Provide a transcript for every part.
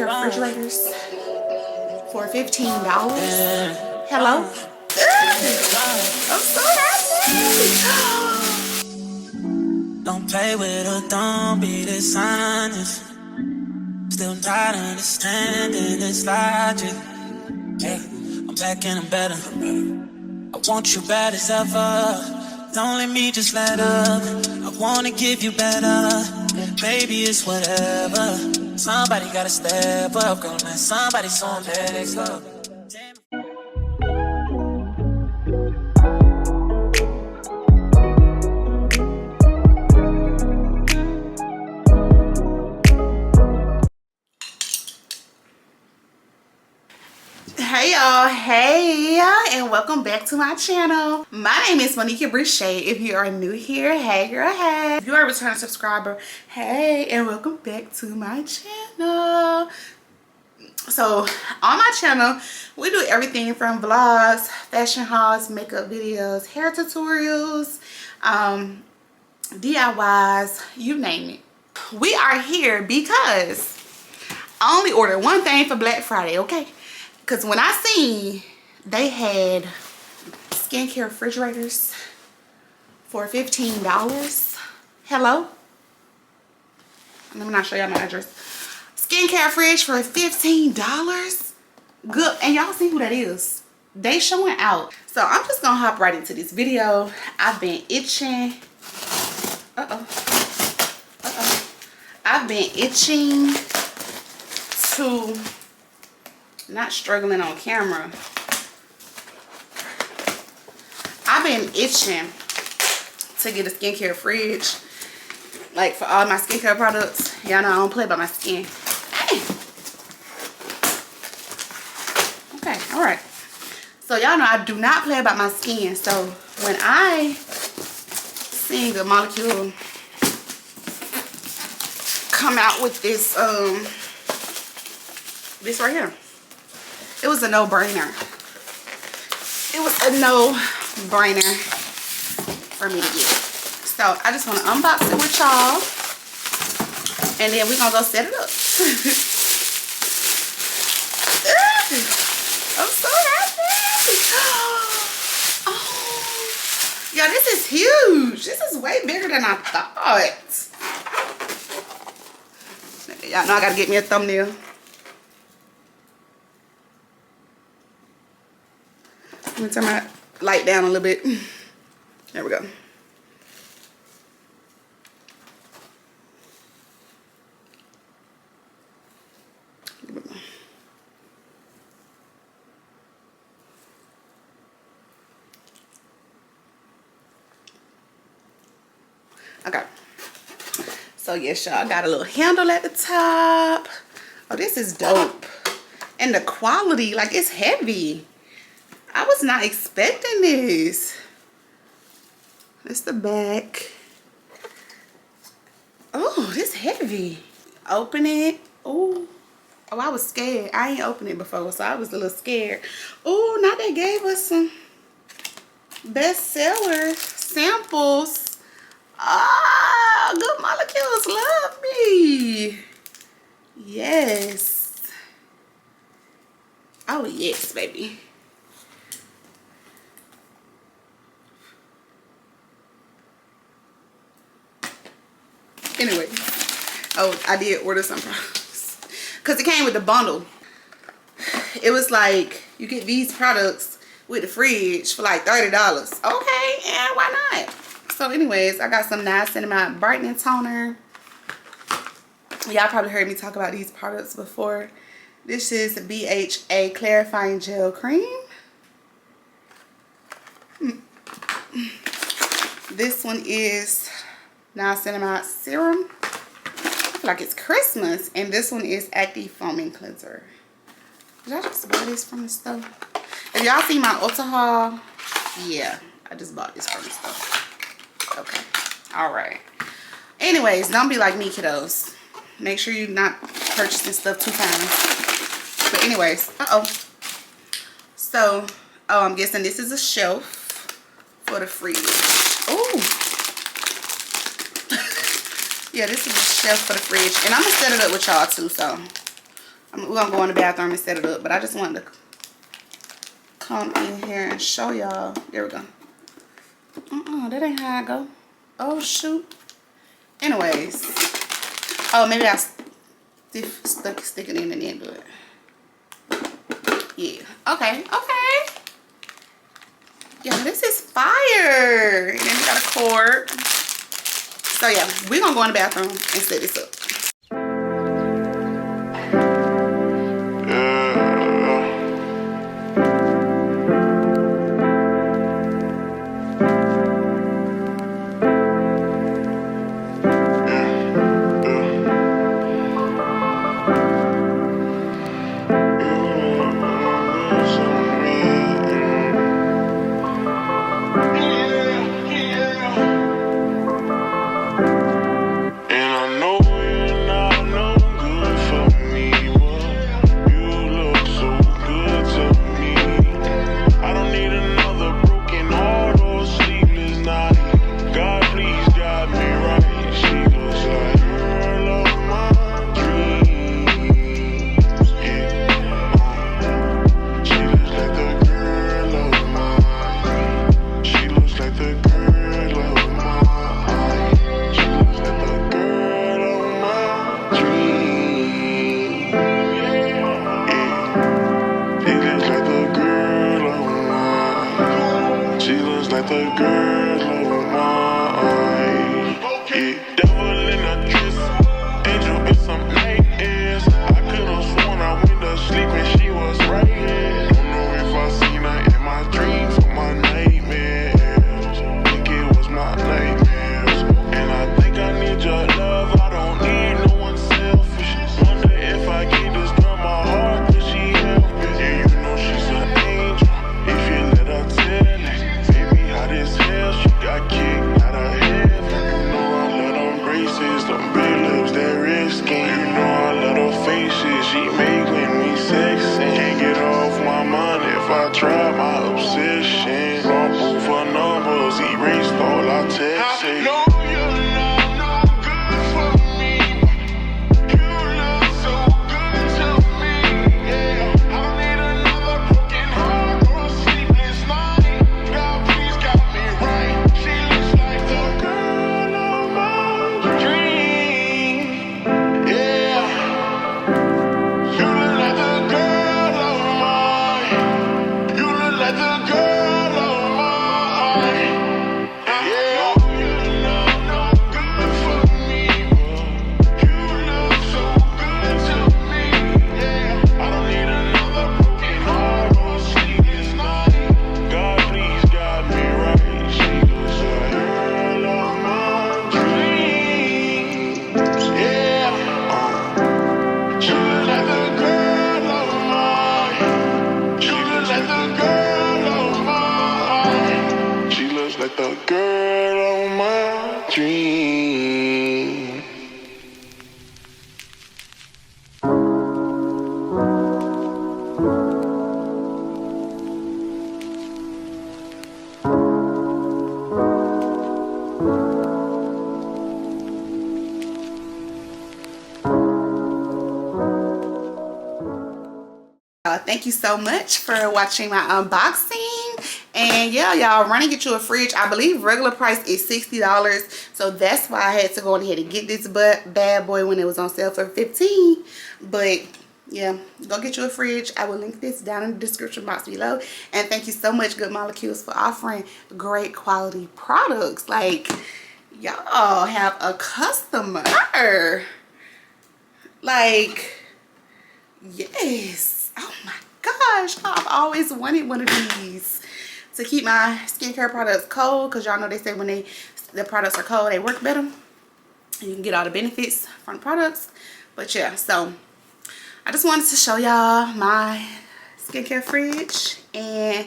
skincare refrigerators for $15. Hello? I'm so happy. Don't play with her, don't be dishonest. Still not understanding this logic. Yeah, I'm back and I'm better. I want you bad as ever. Don't let me just let up. I wanna give you better. Baby, it's whatever. Somebody gotta step up, girl. Now somebody's on next up. Hey y'all, hey, and welcome back to my channel. My name is monnekiya. If you are new here, hey girl, hey. If you are a returning subscriber, hey, and welcome back to my channel. So on my channel, we do everything from vlogs, fashion hauls, makeup videos, hair tutorials, DIYs, you name it. We are here because I only ordered one thing for Black Friday, okay? Because when I seen they had skincare refrigerators for $15. Hello? Let me not show y'all my address. Skincare fridge for $15. Good. And y'all see who that is. They showing out. So I'm just gonna hop right into this video. I've been itching. I've been itching to not struggling on camera. I've been itching to get a skincare fridge, like for all my skincare products. Y'all know I don't play by my skin. Hey. Okay, all right. So y'all know I do not play about my skin. So when I seen Good Molecule come out with this this right here, it was a no-brainer. It was a no-brainer for me to get. So I just want to unbox it with y'all, and then we're gonna go set it up. I'm so happy. Oh, yeah, this is huge. This is way bigger than I thought. Y'all know I gotta get me a thumbnail. Let me turn my light down a little bit. There we go. Okay. So yes, y'all, got a little handle at the top. Oh, this is dope. And the quality, like, it's heavy. I was not expecting this. It's the back. Oh, this heavy. Open it. Oh, I was scared. I ain't opened it before, so I was a little scared. Oh, now they gave us some bestseller samples. Ah, Good Molecules love me. Yes. Oh, yes, baby. Anyway, oh, I did order some products because it came with the bundle. It was like, you get these products with the fridge for like $30. Okay, and why not? So anyways, I got some niacinamide brightening toner. Y'all probably heard me talk about these products before. This is the BHA clarifying gel cream. This one is niacinamide serum. I feel like it's Christmas. And this one is active foaming cleanser. Did I just buy this from the store? If y'all see my Ulta haul, yeah, I just bought this from the store. Okay, all right. Anyways, don't be like me, kiddos. Make sure you're not purchasing stuff 2 times. But anyways, so, oh, I'm guessing this is a shelf for the fridge. Oh. Yeah, this is a shelf for the fridge, and I'm gonna set it up with y'all too, so We're gonna go in the bathroom and set it up, but I just wanted to come in here and show y'all. There we go. That ain't how I go. Oh shoot. Anyways, oh, maybe I stick it in and then do it. Yeah. Okay. Yeah, this is fire. And then we got a cord. So yeah, we're gonna go in the bathroom and set this up. Thank you so much for watching my unboxing. And yeah, y'all, run and get you a fridge. I believe regular price is $60, so that's why I had to go ahead and get this bad boy when it was on sale for $15. But yeah, go get you a fridge. I will link this down in the description box below. And thank you so much, Good Molecules, for offering great quality products. Like, y'all have a customer. Like, yes. Oh my gosh, I've always wanted one of these to keep my skincare products cold, because y'all know they say when the products are cold, they work better. You can get all the benefits from the products. But yeah, so I just wanted to show y'all my skincare fridge, and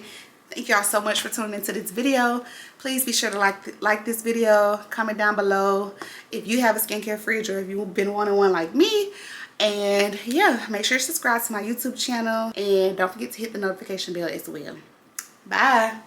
thank y'all so much for tuning into this video. Please be sure to like this video, comment down below if you have a skincare fridge or if you've been wanting one like me. And yeah, make sure you subscribe to my YouTube channel, and don't forget to hit the notification bell as well. Bye.